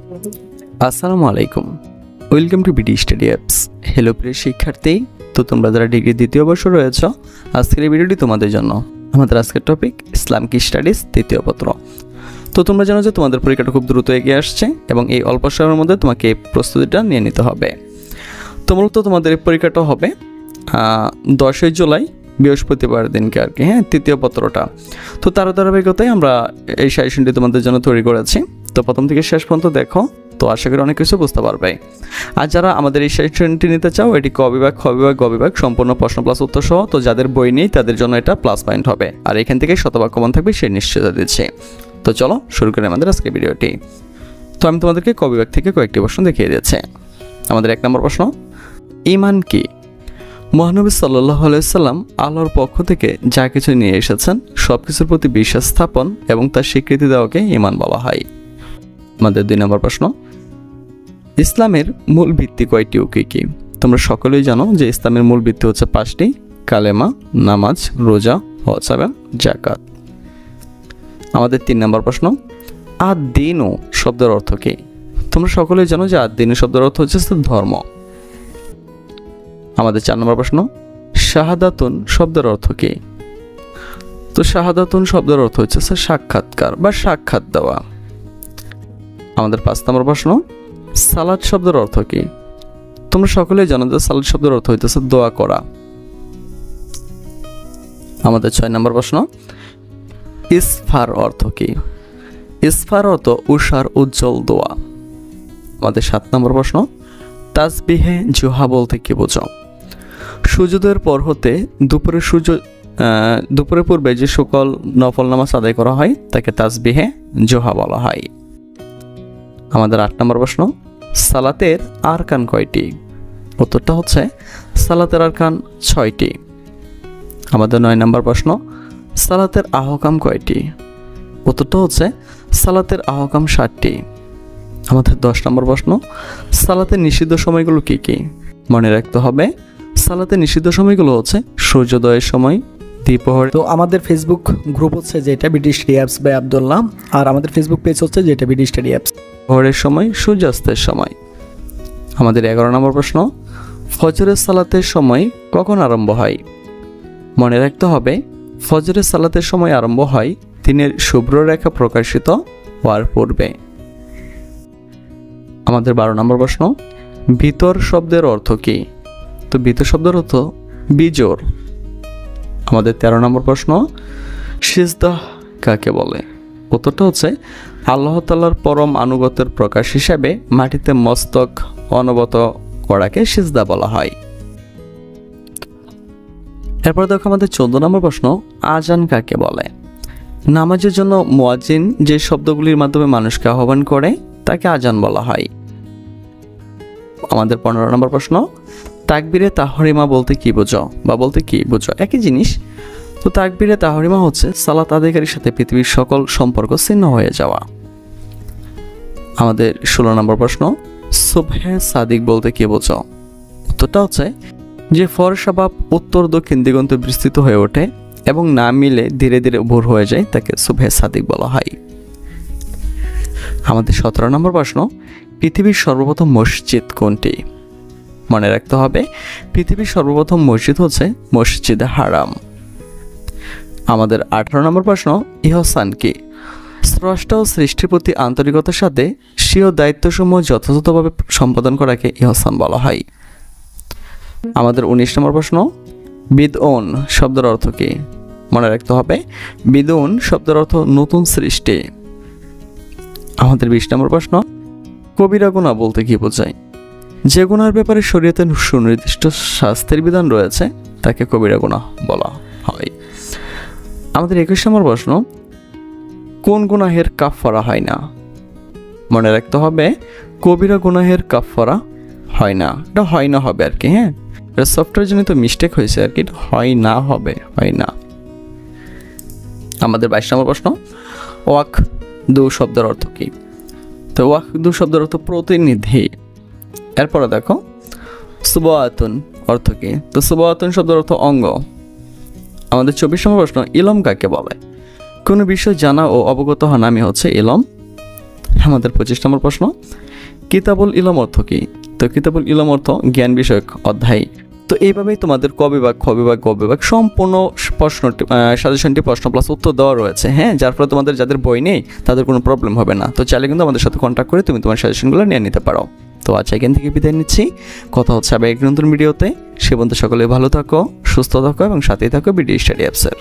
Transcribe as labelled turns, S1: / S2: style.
S1: আসসালামু আলাইকুম, welcome to BD study apps. Hello প্রিয় শিক্ষার্থী, তো তোমরা যারা ডিগ্রি দ্বিতীয় বর্ষ রয়েছ, আজকের এই ভিডিওটি তোমাদের জন্য। আমাদের আজকের টপিক ইসলামিক স্টাডিজ তৃতীয় পত্র। তো তোমরা জানো যে তোমাদের পরীক্ষাটা খুব দ্রুত এগিয়ে আসছে এবং এই অল্প সময়ের মধ্যে তোমাকে এই প্রস্তুতিটা নিয়ে নিতে হবে। তো মূলত তোমাদের এই পরীক্ষাটা হবে 10ই জুলাই বৃহস্পতিবার দিনকে আর কি, তৃতীয় পত্রটা। তো তার ধারাবাহিকতায় আমরা এই সাজেশনটি তোমাদের জন্য তৈরি করেছি। তো প্রথম থেকে শেষ পর্যন্ত দেখো, তো আশা করি অনেক কিছু বুঝতে পারবে। আর যারা আমাদের এই সাজেশনটি নিতে চাও, এটি ক বিভাগ, খ বিভাগ, গ বিভাগ সম্পূর্ণ প্রশ্ন প্লাস উত্তর সহ। তো যাদের বই নেই তাদের জন্য এটা প্লাস পয়েন্ট হবে, আর এখান থেকে শতভাগ কমন থাকবে সেই নিশ্চয়তা দিচ্ছে। তো চলো শুরু করি আমাদের আজকের ভিডিওটি। তো আমি তোমাদেরকে ক বিভাগ থেকে কয়েকটি প্রশ্ন দেখিয়ে দিচ্ছি। আমাদের 1 নম্বর প্রশ্ন, ঈমান কি? মহানবী সাল্লাল্লাহু আলাইহি সাল্লাম আল্লাহর পক্ষ থেকে যা কিছু নিয়ে এসেছেন সব কিছুর প্রতি বিশ্বাস স্থাপন এবং তার স্বীকৃতি দেওয়াকে ঈমান বলা হয়। আমাদের 2 নম্বর প্রশ্ন, ইসলামের মূল ভিত্তি কয়টি ও কী কী? তোমরা সকলেই জানো যে ইসলামের মূল ভিত্তি হচ্ছে 5টি: কালেমা, নামাজ, রোজা, হজ এবং যাকাত। আমাদের 3 নম্বর প্রশ্ন, আদ-দীনু শব্দের অর্থ কী? তোমরা সকলেই জানো যে আদ-দীনু শব্দের অর্থ হচ্ছে ধর্ম। আমাদের 4 নম্বর প্রশ্ন, শাহাদাতুন শব্দের অর্থ কী? তো শাহাদাতুন শব্দের অর্থ হচ্ছে সাক্ষাৎকার বা সাক্ষাৎ দেওয়া। আমাদের 5 নম্বর প্রশ্ন, সালাত শব্দের অর্থ কী? তোমরা সকলেই জানো যে সালাত শব্দের অর্থ হইতেছে দোয়া করা। আমাদের 6 নম্বর প্রশ্ন, ইসফার অর্থ কী? ইসফার অর্থ উষার উজ্জ্বল দোয়া। আমাদের 7 নম্বর প্রশ্ন, তাসবিহে জোহা বলতে কি বোঝো? সূর্যোদয়ের পর হতে দুপুরের পূর্বে যে সকল নফল নামাজ আদায় করা হয় তাকে তাসবিহে জোহা বলা হয়। আমাদের 8 নম্বর প্রশ্ন, সালাতের আরকান কয়টি? উত্তরটা হচ্ছে সালাতের আরকান 6টি। আমাদের 9 নম্বর প্রশ্ন, সালাতের আহকাম কয়টি? উত্তরটা হচ্ছে সালাতের আহকাম 7টি। আমাদের 10 নম্বর প্রশ্ন, সালাতের নিষিদ্ধ সময়গুলো কি কি? মনে রাখতে হবে সালাতের নিষিদ্ধ সময়গুলো হচ্ছে সূর্যোদয়ের সময়, দ্বিপ্রহর।
S2: তো আমাদের ফেসবুক গ্রুপ হচ্ছে যেটা BD study apps by Abdullah, আর আমাদের ফেসবুক পেজ হচ্ছে যেটা বিডি স্টাডি অ্যাপস।
S1: ভোরের সময়, সূর্যাস্তের সময়। আমাদের 11 নম্বর প্রশ্ন, ফজরের সালাতের সময় কখন আরম্ভ হয়? মনে রাখতে হবে ফজরের সালাতের সময় আরম্ভ হয় দিনের শুভ্র রেখা প্রকাশিত হওয়ার পূর্বে। আমাদের 12 নম্বর প্রশ্ন, ভিতর শব্দের অর্থ কী? তো ভিতর শব্দের অর্থ বিজোড়। আমাদের 13 নম্বর প্রশ্ন, সিজদা কাকে বলে? উত্তরটা হচ্ছে আল্লাহ তাআলার পরম আনুগত্যের প্রকাশ হিসেবে মাটিতে মস্তক অনবত করাকে সিজদা বলা হয়। এরপর দেখো আমাদের 14 নম্বর প্রশ্ন, আজান কাকে বলে? নামাজের জন্য মুয়াজ্জিন যে শব্দগুলির মাধ্যমে মানুষকে আহ্বান করে তাকে আজান বলা হয়। আমাদের 15 নম্বর প্রশ্ন, তাকবীরে তাহরিমা বলতে কি বোঝো বা বলতে কি বোঝো? একই জিনিস। তো তাকবীরে তাহরিমা হচ্ছে সালাত আদায়কারীর সাথে পৃথিবীর সকল সম্পর্ক ছিন্ন হয়ে যাওয়া। আমাদের 16 নম্বর প্রশ্ন, সুবহে সাদিক বলতে কি বোঝো? উত্তরটা হচ্ছে যে ফরসা বাপ উত্তর দক্ষিণ দিগন্তে বিস্তৃত হয়ে ওঠে এবং না মিলে ধীরে ধীরে ভোর হয়ে যায়, তাকে সুবহে সাদিক বলা হয়। আমাদের 17 নম্বর প্রশ্ন, পৃথিবীর সর্বপ্রথম মসজিদ কোনটি? মনে রাখতে হবে পৃথিবীর সর্বপ্রথম মসজিদ হচ্ছে মসজিদে হারাম। আমাদের 18 নম্বর প্রশ্ন, ইহসান কি? স্রষ্টা ও সৃষ্টির প্রতি আন্তরিকতার সাথে স্বীয় দায়িত্বসমূহ যথাযথভাবে সম্পাদন করাকে ইহসান বলা হয়। আমাদের 19 নম্বর প্রশ্ন, বিদউন শব্দের অর্থ কি? মনে রাখতে হবে বিদউন শব্দের অর্থ নতুন সৃষ্টি। আমাদের 20 নম্বর প্রশ্ন, কবিরা গুনাহ বলতে কি বোঝায়? যে গুনার ব্যাপারে শরীয়তে সুনির্দিষ্ট শাস্তির বিধান রয়েছে তাকে কবিরা গুনাহ বলা হয়। আমাদের 21 নম্বর প্রশ্ন, কোন গুনাহের কাফফারা হয় না? মনে রাখতে হবে কবিরা গুনাহের কাফফারা হয় না, এটা হয় না হবে আর কি। এটা সফটওয়্যার জনিত মিস্টেক হয়েছে আর কি, হয় না হবে, হয় না। আমাদের 22 নম্বর প্রশ্ন, ওয়াকদু শব্দের অর্থ কি? তো ওয়াকদু শব্দের অর্থ প্রতিনিধি। এরপরে দেখো সুবাতুন অর্থ কি? তো সুবাতুন শব্দের অর্থ অঙ্গ। আমাদের 24 নম্বর প্রশ্ন, ইলম কাকে বলে? কোনো বিষয় জানা ও অবগত হওয়া নামই হচ্ছে ইলম। আমাদের 25 নম্বর প্রশ্ন, কিতাবুল ইলম অর্থ কী? তো কিতাবুল ইলম অর্থ জ্ঞান বিষয়ক অধ্যায়। তো এইভাবেই তোমাদের ক বিভাগ, খ বিভাগ, গ বিভাগ সম্পূর্ণ প্রশ্নটি সাজেশনটি প্রশ্ন প্লাস উত্তর দেওয়া রয়েছে। হ্যাঁ, যার ফলে তোমাদের যাদের বই নেই তাদের কোনো প্রবলেম হবে না। তো চাইলে কিন্তু আমাদের সাথে কন্ট্যাক্ট করে তুমি তোমার সাজেশনগুলো নিয়ে নিতে পারো। তো আচ্ছা, এখান থেকে বিদায় নিচ্ছি। কথা হচ্ছে আবার এক নতুন ভিডিওতে। সে পর্যন্ত সকলে ভালো থাকো, সুস্থ থাকো এবং সাথেই থাকো বিডি স্টাডি অ্যাপসের।